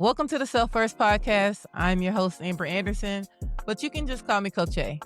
Welcome to the Self First Podcast. I'm your host, Amber Anderson, but you can just call me Coach A.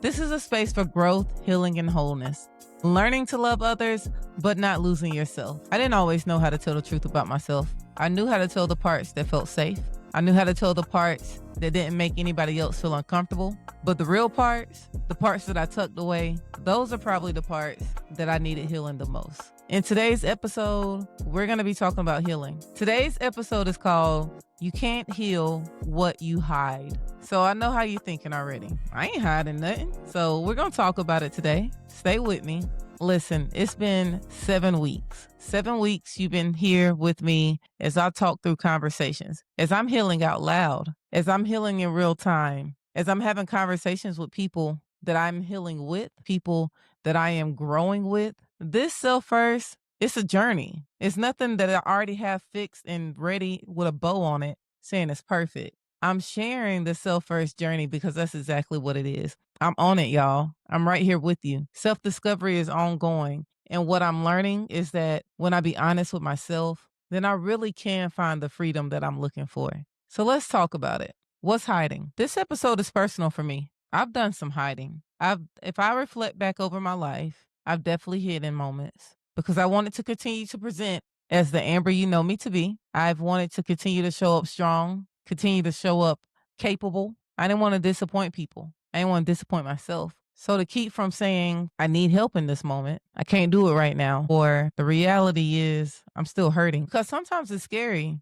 This is a space for growth, healing, and wholeness. Learning to love others, but not losing yourself. I didn't always know how to tell the truth about myself. I knew how to tell the parts that felt safe. I knew how to tell the parts that didn't make anybody else feel uncomfortable. But the real parts, the parts that I tucked away, those are probably the parts that I needed healing the most. In today's episode, we're going to be talking about healing. Today's episode is called You Can't Heal What You Hide. So I know how you're thinking already. I ain't hiding nothing. So we're going to talk about it today. Stay with me. Listen, it's been 7 weeks. 7 weeks you've been here with me as I talk through conversations, as I'm healing out loud, as I'm healing in real time, as I'm having conversations with people that I'm healing with, people that I am growing with. This self first, it's a journey. It's nothing that I already have fixed and ready with a bow on it, saying it's perfect. I'm sharing the self first journey because that's exactly what it is. I'm on it, y'all. I'm right here with you. Self-discovery is ongoing. And what I'm learning is that when I be honest with myself, then I really can find the freedom that I'm looking for. So let's talk about it. What's hiding? This episode is personal for me. I've done some hiding. If I reflect back over my life, I've definitely hidden moments because I wanted to continue to present as the Amber you know me to be. I've wanted to continue to show up strong, continue to show up capable. I didn't want to disappoint people. I didn't want to disappoint myself. So to keep from saying I need help in this moment, I can't do it right now, or the reality is I'm still hurting, because sometimes it's scary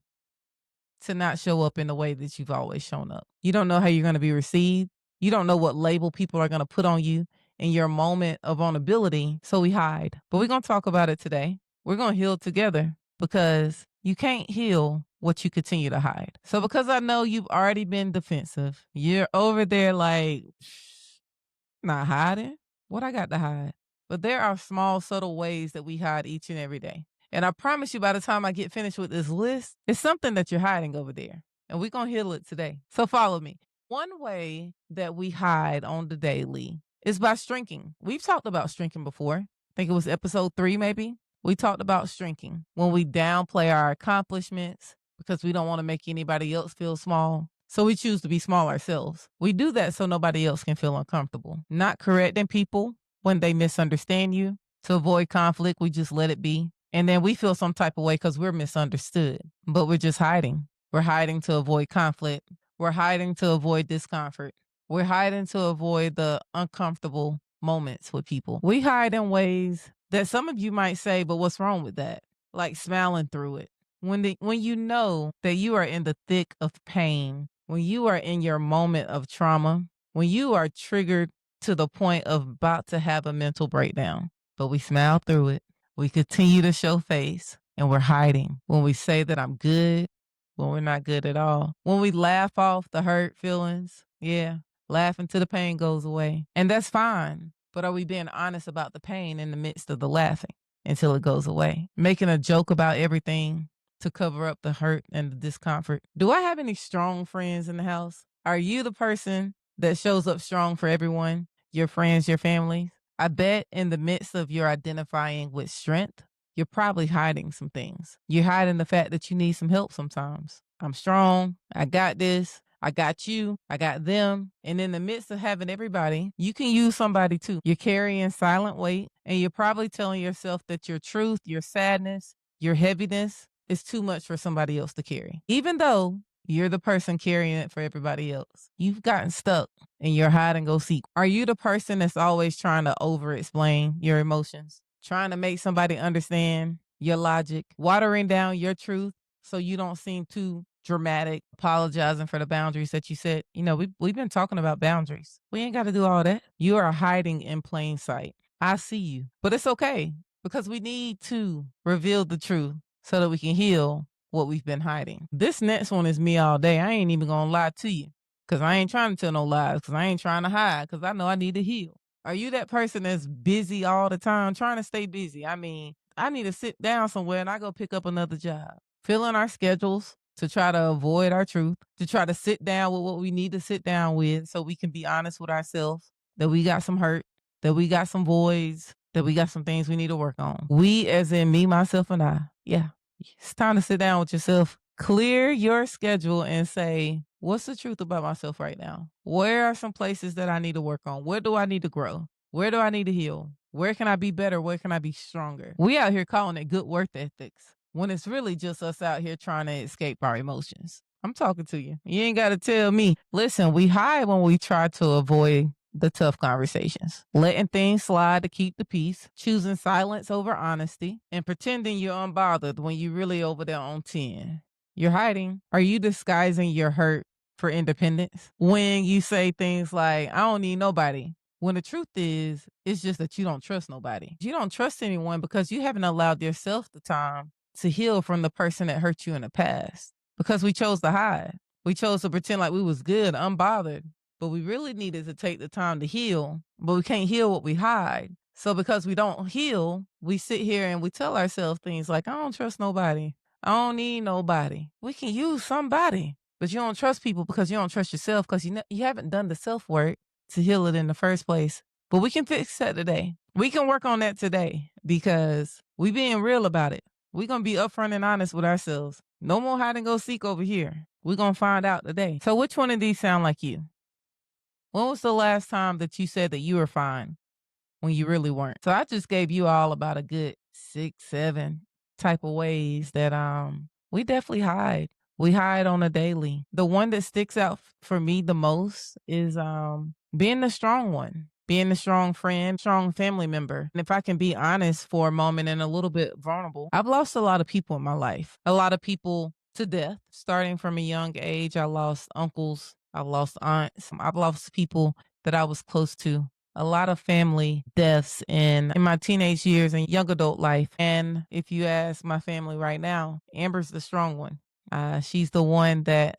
to not show up in the way that you've always shown up. You don't know how you're going to be received. You don't know what label people are going to put on you in your moment of vulnerability, so we hide. But we're going to talk about it today. We're going to heal together because you can't heal what you continue to hide. So because I know you've already been defensive, you're over there like, not hiding. What I got to hide? But there are small, subtle ways that we hide each and every day. And I promise you, by the time I get finished with this list, it's something that you're hiding over there. And we're going to heal it today. So follow me. One way that we hide on the daily is by shrinking. We've talked about shrinking before. I think it was episode 3, maybe. We talked about shrinking when we downplay our accomplishments because we don't want to make anybody else feel small. So we choose to be small ourselves. We do that so nobody else can feel uncomfortable. Not correcting people when they misunderstand you. To avoid conflict, we just let it be. And then we feel some type of way because we're misunderstood. But we're just hiding. We're hiding to avoid conflict. We're hiding to avoid discomfort. We're hiding to avoid the uncomfortable moments with people. We hide in ways that some of you might say, but what's wrong with that? Like smiling through it. When you know that you are in the thick of pain, when you are in your moment of trauma, when you are triggered to the point of about to have a mental breakdown, but we smile through it. We continue to show face and we're hiding. When we say that I'm good, when we're not good at all. When we laugh off the hurt feelings, laugh until the pain goes away. And that's fine. But are we being honest about the pain in the midst of the laughing until it goes away? Making a joke about everything to cover up the hurt and the discomfort. Do I have any strong friends in the house? Are you the person that shows up strong for everyone? Your friends, your family? I bet in the midst of your identifying with strength, you're probably hiding some things. You're hiding the fact that you need some help sometimes. I'm strong. I got this. I got you. I got them. And in the midst of having everybody, you can use somebody too. You're carrying silent weight, and you're probably telling yourself that your truth, your sadness, your heaviness is too much for somebody else to carry. Even though you're the person carrying it for everybody else. You've gotten stuck in your hide and go seek. Are you the person that's always trying to over-explain your emotions? Trying to make somebody understand your logic? Watering down your truth so you don't seem too dramatic, apologizing for the boundaries that you set? You know, we've been talking about boundaries. We ain't got to do all that. You are hiding in plain sight. I see you. But it's okay because we need to reveal the truth so that we can heal what we've been hiding. This next one is me all day. I ain't even gonna lie to you because I ain't trying to tell no lies, because I ain't trying to hide, because I know I need to heal. Are you that person that's busy all the time, trying to stay busy? I mean, I need to sit down somewhere and I go pick up another job. Fill in our schedules to try to avoid our truth, to try to sit down with what we need to sit down with so we can be honest with ourselves that we got some hurt, that we got some voids, that we got some things we need to work on. We as in me, myself, and I. Yeah. It's time to sit down with yourself Clear your schedule and say, what's the truth about myself right now? Where are some places that I need to work on? Where do I need to grow? Where do I need to heal? Where can I be better? Where can I be stronger? We out here calling it good work ethics when it's really just us out here trying to escape our emotions. I'm talking to you. You ain't got to tell me. Listen, we hide when we try to avoid the tough conversations, letting things slide to keep the peace, choosing silence over honesty, and pretending you're unbothered when you really over there on 10. You're hiding. Are you disguising your hurt for independence? When you say things like, I don't need nobody, when the truth is, it's just that you don't trust nobody. You don't trust anyone because you haven't allowed yourself the time to heal from the person that hurt you in the past. Because we chose to hide. We chose to pretend like we was good, unbothered. But we really needed to take the time to heal. But we can't heal what we hide. So because we don't heal, we sit here and we tell ourselves things like, I don't trust nobody. I don't need nobody. We can use somebody. But you don't trust people because you don't trust yourself because you haven't done the self-work to heal it in the first place. But we can fix that today. We can work on that today because we being real about it. We're going to be upfront and honest with ourselves. No more hide and go seek over here. We're going to find out today. So which one of these sound like you? When was the last time that you said that you were fine when you really weren't? So I just gave you all about a good 6, 7 type of ways that we definitely hide. We hide on a daily. The one that sticks out for me the most is being the strong one, being the strong friend, strong family member. And if I can be honest for a moment and a little bit vulnerable, I've lost a lot of people in my life, a lot of people to death. Starting from a young age, I lost uncles, I lost aunts, I've lost people that I was close to. A lot of family deaths in my teenage years and young adult life. And if you ask my family right now, Amber's the strong one. She's the one that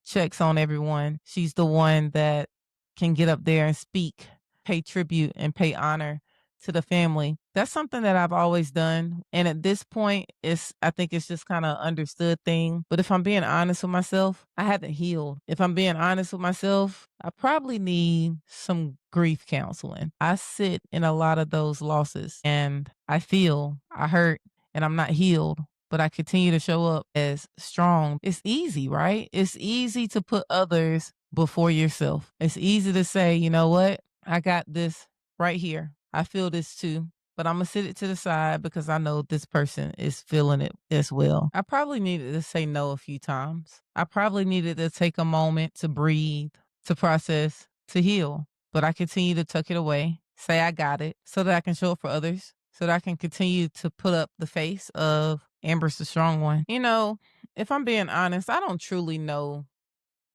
checks on everyone. She's the one that can get up there and speak, pay tribute and pay honor to the family. That's something that I've always done. And at this point, I think it's just kind of understood thing. But if I'm being honest with myself, I haven't healed. If I'm being honest with myself, I probably need some grief counseling. I sit in a lot of those losses and I hurt, and I'm not healed, but I continue to show up as strong. It's easy, right? It's easy to put others before yourself. It's easy to say, you know what? I got this right here. I feel this too, but I'm going to sit it to the side because I know this person is feeling it as well. I probably needed to say no a few times. I probably needed to take a moment to breathe, to process, to heal, but I continue to tuck it away, say I got it so that I can show up for others, so that I can continue to put up the face of Amber's the strong one. You know, if I'm being honest, I don't truly know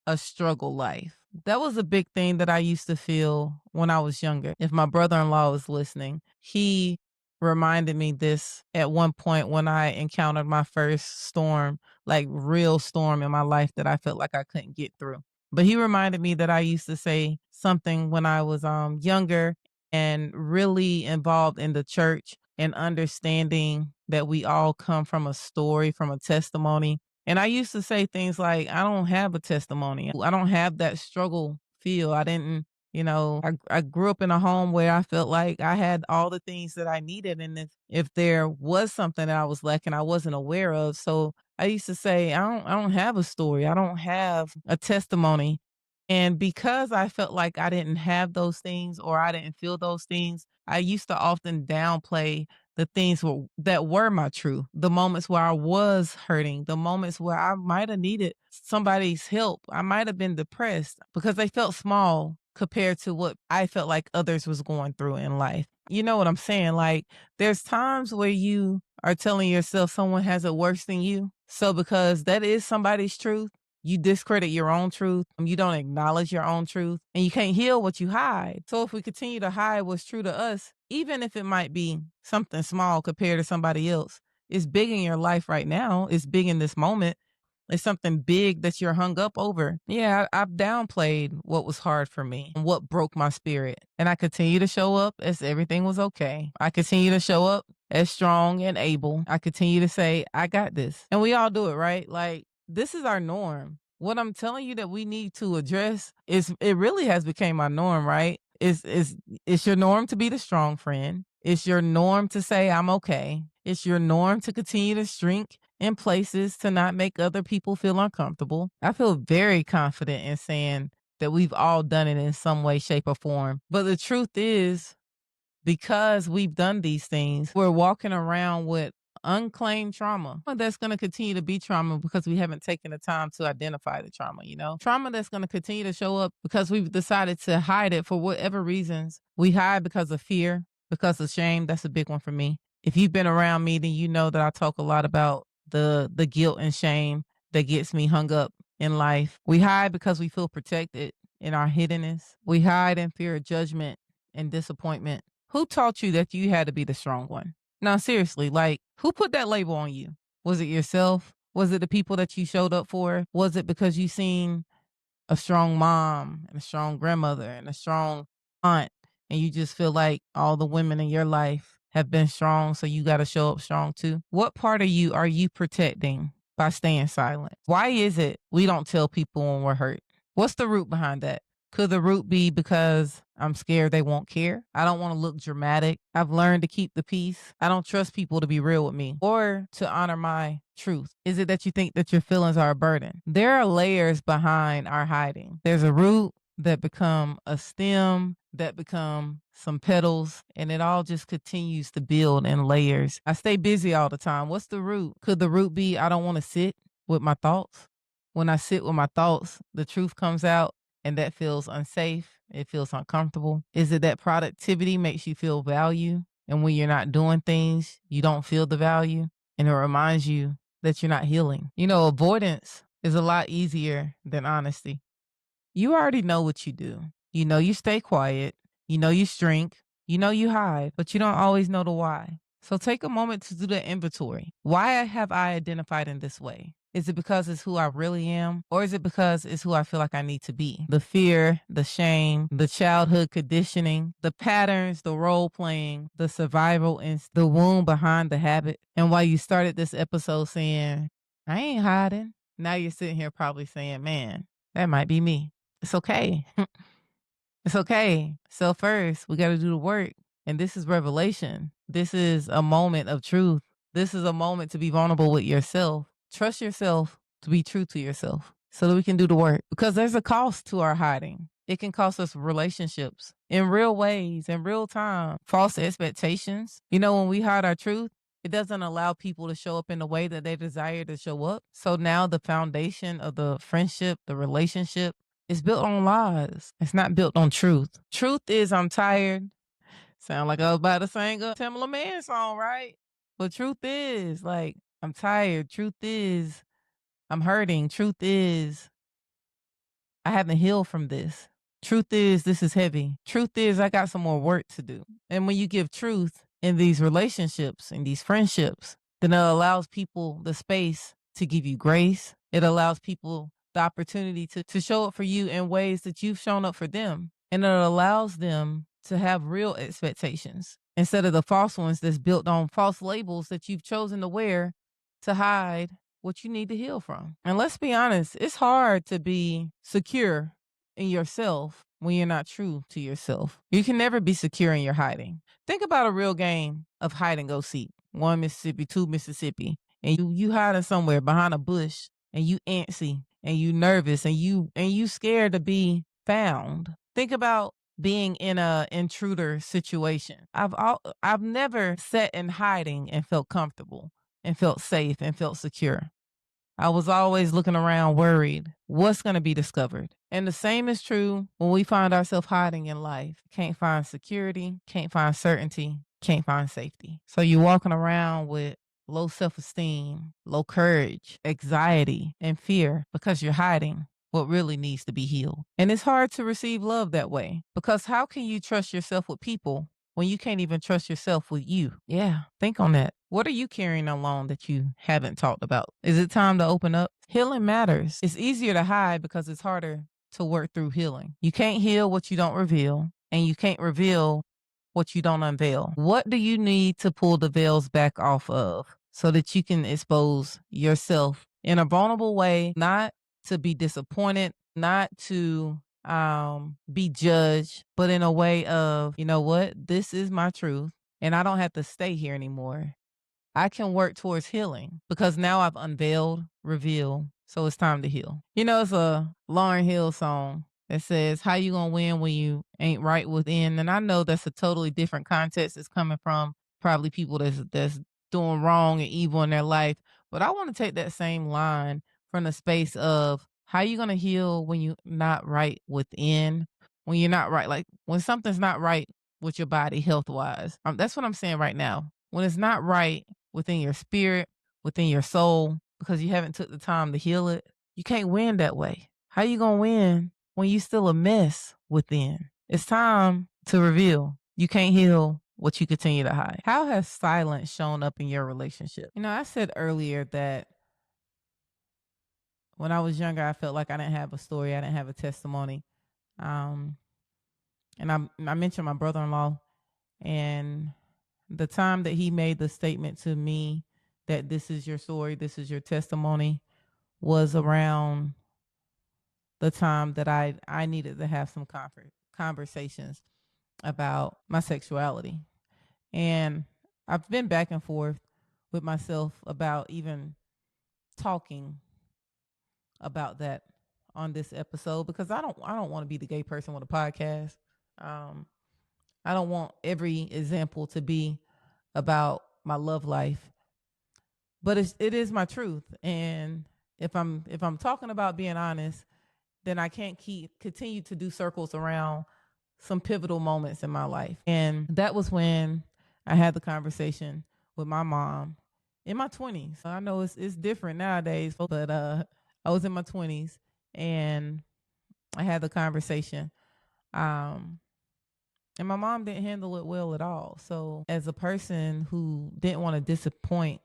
a struggle life. That was a big thing that I used to feel when I was younger. If my brother-in-law was listening, he reminded me this at one point when I encountered my first storm, like real storm in my life that I felt like I couldn't get through. But he reminded me that I used to say something when I was younger and really involved in the church and understanding that we all come from a story, from a testimony. And I used to say things like, I don't have a testimony. I don't have that struggle feel. I didn't, I grew up in a home where I felt like I had all the things that I needed. And if there was something that I was lacking, I wasn't aware of. So I used to say, I don't have a story. I don't have a testimony. And because I felt like I didn't have those things or I didn't feel those things, I used to often downplay the things that were my truth, the moments where I was hurting, the moments where I might have needed somebody's help. I might have been depressed because they felt small compared to what I felt like others was going through in life. You know what I'm saying? Like there's times where you are telling yourself someone has it worse than you. So because that is somebody's truth, you discredit your own truth. You don't acknowledge your own truth and you can't heal what you hide. So if we continue to hide what's true to us, even if it might be something small compared to somebody else, it's big in your life right now. It's big in this moment. It's something big that you're hung up over. Yeah, I've downplayed what was hard for me and what broke my spirit. And I continue to show up as everything was okay. I continue to show up as strong and able. I continue to say, I got this. And we all do it, right? Like, this is our norm. What I'm telling you that we need to address is it really has become our norm, right? It's your norm to be the strong friend. It's your norm to say I'm okay. It's your norm to continue to shrink in places to not make other people feel uncomfortable. I feel very confident in saying that we've all done it in some way, shape, or form. But the truth is, because we've done these things, we're walking around with unclaimed trauma that's going to continue to be trauma because we haven't taken the time to identify the trauma, trauma that's going to continue to show up because we've decided to hide it for whatever reasons. We hide because of fear, because of shame. That's a big one for me. If you've been around me, then you know that I talk a lot about the guilt and shame that gets me hung up in life. We hide because we feel protected in our hiddenness. We hide in fear of judgment and disappointment. Who taught you that you had to be the strong one? Now, seriously, like, who put that label on you? Was it yourself? Was it the people that you showed up for? Was it because you seen a strong mom and a strong grandmother and a strong aunt, and you just feel like all the women in your life have been strong, so you got to show up strong too? What part of you are you protecting by staying silent? Why is it we don't tell people when we're hurt? What's the root behind that? Could the root be because I'm scared they won't care? I don't want to look dramatic. I've learned to keep the peace. I don't trust people to be real with me or to honor my truth. Is it that you think that your feelings are a burden? There are layers behind our hiding. There's a root that become a stem, that become some petals, and it all just continues to build in layers. I stay busy all the time. What's the root? Could the root be I don't want to sit with my thoughts? When I sit with my thoughts, the truth comes out. And that feels unsafe. It feels uncomfortable. Is it that productivity makes you feel value? And when you're not doing things, you don't feel the value. And it reminds you that you're not healing. Avoidance is a lot easier than honesty. You already know what you do. You stay quiet. You shrink. You hide, but you don't always know the why. So take a moment to do the inventory. Why have I identified in this way? Is it because it's who I really am? Or is it because it's who I feel like I need to be? The fear, the shame, the childhood conditioning, the patterns, the role playing, the survival, and the wound behind the habit. And while you started this episode saying, I ain't hiding, now you're sitting here probably saying, man, that might be me. It's okay. It's okay. Self first. We got to do the work. And this is revelation. This is a moment of truth. This is a moment to be vulnerable with yourself. Trust yourself to be true to yourself so that we can do the work. Because there's a cost to our hiding. It can cost us relationships in real ways, in real time. False expectations. When we hide our truth, it doesn't allow people to show up in the way that they desire to show up. So now the foundation of the friendship, the relationship, is built on lies. It's not built on truth. Truth is I'm tired. Sound like I was about to sing a Tamala Man song, right? But truth is, like, I'm tired. Truth is, I'm hurting. Truth is, I haven't healed from this. Truth is, this is heavy. Truth is, I got some more work to do. And when you give truth in these relationships, in these friendships, then it allows people the space to give you grace. It allows people the opportunity to show up for you in ways that you've shown up for them. And it allows them to have real expectations instead of the false ones that's built on false labels that you've chosen to wear to hide what you need to heal from. And let's be honest, it's hard to be secure in yourself when you're not true to yourself. You can never be secure in your hiding. Think about a real game of hide and go seek. 1 Mississippi, 2 Mississippi, and you hiding somewhere behind a bush, and you antsy, and you nervous, and you scared to be found. Think about being in a intruder situation. I've never sat in hiding and felt comfortable and felt safe and felt secure. I was always looking around worried, what's going to be discovered? And the same is true when we find ourselves hiding in life. Can't find security, can't find certainty, can't find safety. So you're walking around with low self-esteem, low courage, anxiety, and fear because you're hiding what really needs to be healed. And it's hard to receive love that way because how can you trust yourself with people when you can't even trust yourself with you? Yeah, think on that. What are you carrying along that you haven't talked about? Is it time to open up? Healing matters. It's easier to hide because it's harder to work through healing. You can't heal what you don't reveal, and you can't reveal what you don't unveil. What do you need to pull the veils back off of so that you can expose yourself in a vulnerable way, not to be disappointed, not to be judged, but in a way of, you know what, this is my truth and I don't have to stay here anymore. I can work towards healing because now I've unveiled, revealed, so it's time to heal. You know, it's a Lauryn Hill song that says, "How you gonna win when you ain't right within?" And I know that's a totally different context. It's coming from probably people that's doing wrong and evil in their life. But I want to take that same line from the space of how you gonna heal when you're not right within, when you're not right, like when something's not right with your body health wise. That's what I'm saying right now. When it's not right within your spirit, within your soul, because you haven't took the time to heal it, you can't win that way. How you gonna win when you still a mess within? It's time to reveal. You can't heal what you continue to hide. How has silence shown up in your relationship? You know, I said earlier that when I was younger, I felt like I didn't have a story, I didn't have a testimony. And I mentioned my brother-in-law, and the time that he made the statement to me that this is your story, this is your testimony, was around the time that I needed to have some conversations about my sexuality. And I've been back and forth with myself about even talking about that on this episode, because I don't want to be the gay person with a podcast. I don't want every example to be about my love life, but it is my truth. And if I'm talking about being honest, then I can't continue to do circles around some pivotal moments in my life. And that was when I had the conversation with my mom in my 20s. I know it's different nowadays, but I was in my 20s and I had the conversation. And my mom didn't handle it well at all. So as a person who didn't want to disappoint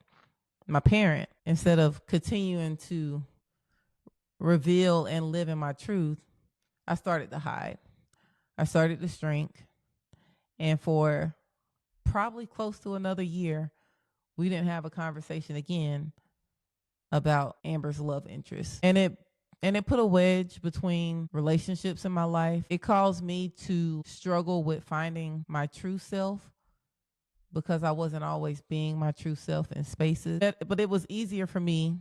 my parent, instead of continuing to reveal and live in my truth, I started to hide. I started to shrink. And for probably close to another year, we didn't have a conversation again about Amber's love interest. And it put a wedge between relationships in my life. It caused me to struggle with finding my true self because I wasn't always being my true self in spaces. But it was easier for me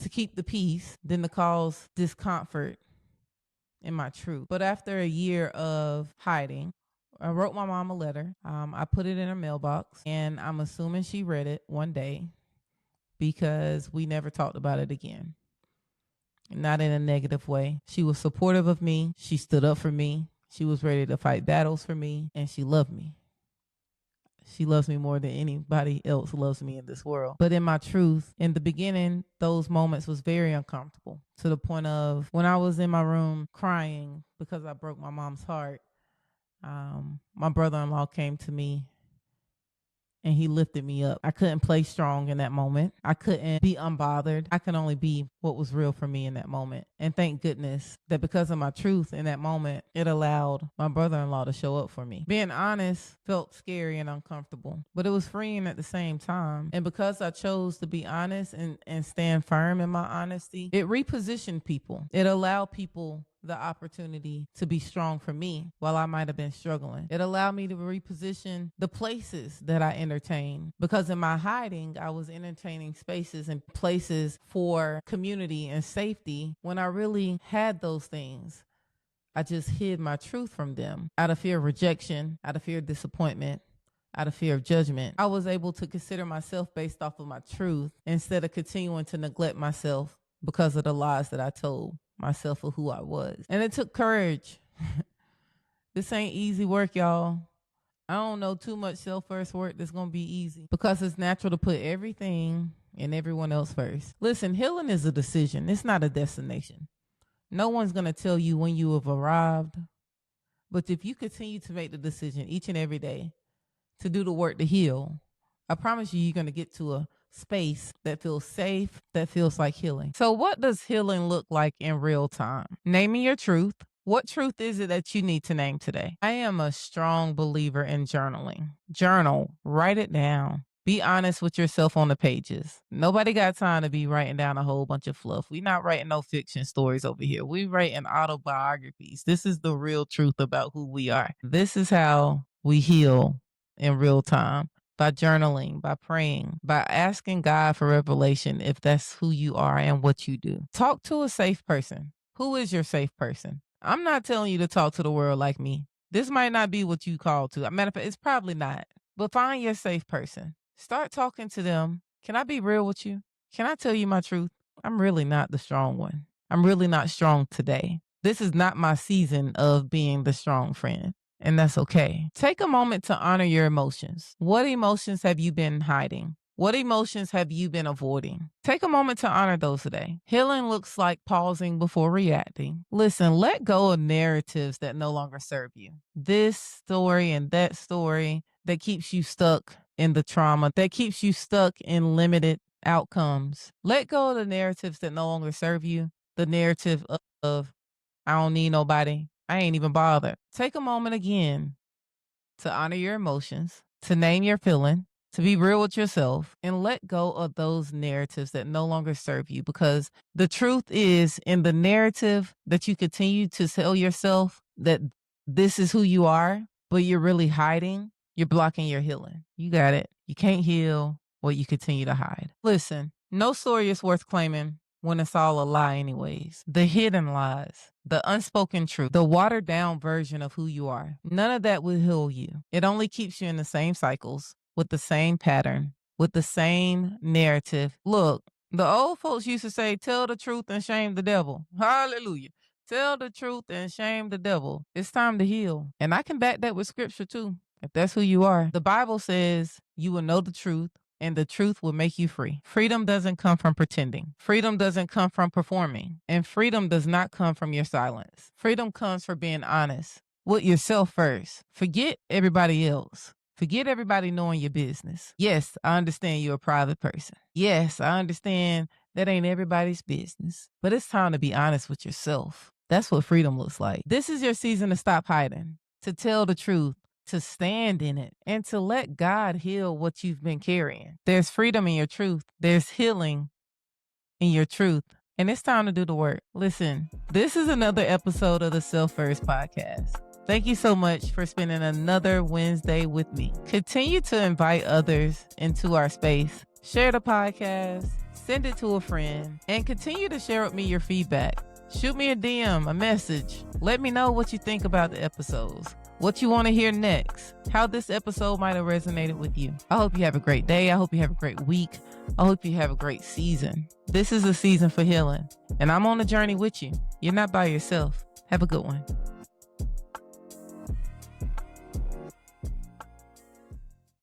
to keep the peace than to cause discomfort in my truth. But after a year of hiding, I wrote my mom a letter. I put it in her mailbox, and I'm assuming she read it one day because we never talked about it again. Not in a negative way. She was supportive of me. She stood up for me. She was ready to fight battles for me, and she loved me. She loves me more than anybody else loves me in this world. But in my truth, in the beginning, those moments was very uncomfortable, to the point of when I was in my room crying because I broke my mom's heart, my brother-in-law came to me and he lifted me up. I couldn't play strong in that moment. I couldn't be unbothered. I could only be what was real for me in that moment. And thank goodness that because of my truth in that moment, it allowed my brother-in-law to show up for me. Being honest felt scary and uncomfortable, but it was freeing at the same time. And because I chose to be honest and stand firm in my honesty, it repositioned people. It allowed people the opportunity to be strong for me while I might have been struggling. It allowed me to reposition the places that I entertain, because in my hiding, I was entertaining spaces and places for community and safety when I really had those things. I just hid my truth from them out of fear of rejection, out of fear of disappointment, out of fear of judgment. I was able to consider myself based off of my truth instead of continuing to neglect myself because of the lies that I told myself of who I was. And it took courage. This ain't easy work, y'all. I don't know too much self-first work that's going to be easy, because it's natural to put everything and everyone else first. Listen, healing is a decision. It's not a destination. No one's going to tell you when you have arrived. But if you continue to make the decision each and every day to do the work to heal, I promise you, you're going to get to a space that feels safe, that feels like healing. So what does healing look like in real time? Naming your truth. What truth is it that you need to name today? I am a strong believer in journaling. Journal, write it down. Be honest with yourself on the pages. Nobody got time to be writing down a whole bunch of fluff. We're not writing no fiction stories over here. We writing autobiographies. This is the real truth about who we are. This is how we heal in real time. by journaling, by praying, by asking God for revelation if that's who you are and what you do. Talk to a safe person. Who is your safe person? I'm not telling you to talk to the world like me. This might not be what you call to. Matter of fact, it's probably not. But find your safe person. Start talking to them. Can I be real with you? Can I tell you my truth? I'm really not the strong one. I'm really not strong today. This is not my season of being the strong friend. And that's okay. Take a moment to honor your emotions. What emotions have you been hiding? What emotions have you been avoiding? Take a moment to honor those today. Healing looks like pausing before reacting. Listen, let go of narratives that no longer serve you. This story and that story that keeps you stuck in the trauma, that keeps you stuck in limited outcomes. Let go of the narratives that no longer serve you. The narrative of I don't need nobody. I ain't even bothered. Take a moment again to honor your emotions, to name your feeling, to be real with yourself, and let go of those narratives that no longer serve you. Because the truth is, in the narrative that you continue to tell yourself that this is who you are, but you're really hiding, you're blocking your healing. You got it. You can't heal what you continue to hide. Listen, no story is worth claiming when it's all a lie anyways. The hidden lies, the unspoken truth, the watered down version of who you are. None of that will heal you. It only keeps you in the same cycles, with the same pattern, with the same narrative. Look, the old folks used to say, tell the truth and shame the devil. Hallelujah. Tell the truth and shame the devil. It's time to heal. And I can back that with scripture too. If that's who you are. The Bible says you will know the truth, and the truth will make you free. Freedom doesn't come from pretending. Freedom doesn't come from performing. And freedom does not come from your silence. Freedom comes from being honest with yourself first. Forget everybody else. Forget everybody knowing your business. Yes, I understand you're a private person. Yes, I understand that ain't everybody's business. But it's time to be honest with yourself. That's what freedom looks like. This is your season to stop hiding, to tell the truth, to stand in it, and to let God heal what you've been carrying. There's freedom in your truth. There's healing in your truth. And it's time to do the work. Listen, this is another episode of the Self First Podcast. Thank you so much for spending another Wednesday with me. Continue to invite others into our space. Share the podcast, send it to a friend, and continue to share with me your feedback. Shoot me a DM, a message. Let me know what you think about the episodes, what you want to hear next, how this episode might have resonated with you. I hope you have a great day. I hope you have a great week. I hope you have a great season. This is a season for healing, and I'm on the journey with you. You're not by yourself. Have a good one.